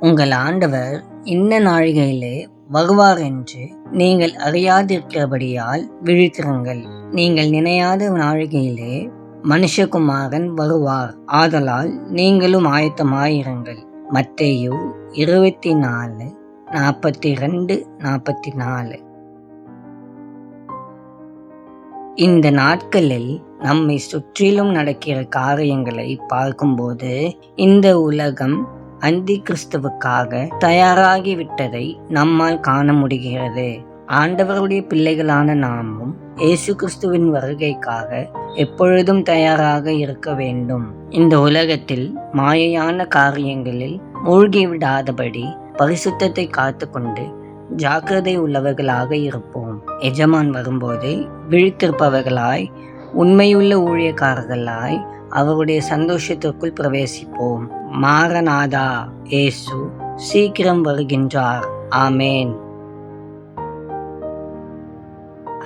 உங்கள் ஆண்டவர் இன்ன நாழிகையிலே வருவார் என்று நீங்கள் அறியாதிருக்கிறபடியால் விழித்திருங்கள். நீங்கள் நினையாத நாழிகையிலே மனுஷகுமாரன் வருவார். ஆதலால் நீங்களும் ஆயத்தமாயிருங்கள். மத்தேயு 24:42-44. இந்த நாட்களில் நம்மை சுற்றிலும் நடக்கிற காரியங்களை பார்க்கும்போது இந்த உலகம் அந்தி கிறிஸ்துவுக்காக தயாராகிவிட்டதை நம்மால் காண முடிகிறது. ஆண்டவருடைய பிள்ளைகளான நாமும் இயேசு கிறிஸ்துவின் வருகைக்காக எப்பொழுதும் தயாராக இருக்க வேண்டும். இந்த உலகத்தில் மாயையான காரியங்களில் மூழ்கிவிடாதபடி பரிசுத்தத்தை காத்துக்கொண்டு ஜாக்கிரதை உள்ளவர்களாக இருப்போம். எஜமான் வரும்போது விழித்திருப்பவர்களாய், உண்மையுள்ள ஊழியக்காரர்களாய் அவருடைய சந்தோஷத்திற்குள் பிரவேசிப்போம். மாரநாதா, இயேசு சீக்கிரம் வருகின்றார். ஆமேன்.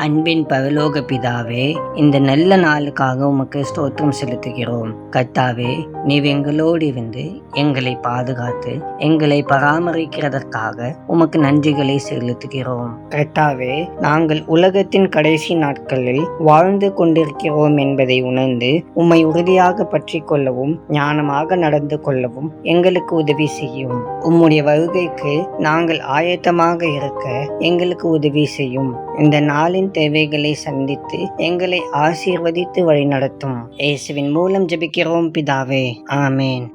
அன்பின் பரலோக பிதாவே, இந்த நல்ல நாளுக்காக உமக்கு ஸ்தோத்திரம் செலுத்துகிறோம். கர்த்தாவே, நீர் எங்களோடு இருந்து எங்களை பாதுகாத்து எங்களை பராமரிக்கிறதற்காக உமக்கு நன்றிகளை செலுத்துகிறோம். கர்த்தாவே, நாங்கள் உலகத்தின் கடைசி நாட்களில் வாழ்ந்து கொண்டிருக்கிறோம் என்பதை உணர்ந்து உம்மை உறுதியாக பற்றி கொள்ளவும் ஞானமாக நடந்து கொள்ளவும் எங்களுக்கு உதவி செய்யும். உம்முடைய வருகைக்கு நாங்கள் ஆயத்தமாக இருக்க எங்களுக்கு உதவி செய்யும். இந்த நாளின் தேவைகளை சந்தித்து எங்களை ஆசீர்வதித்து வழிநடத்தும். இயேசுவின் மூலம் ஜெபிக்கிறோம் பிதாவே. ஆமேன்.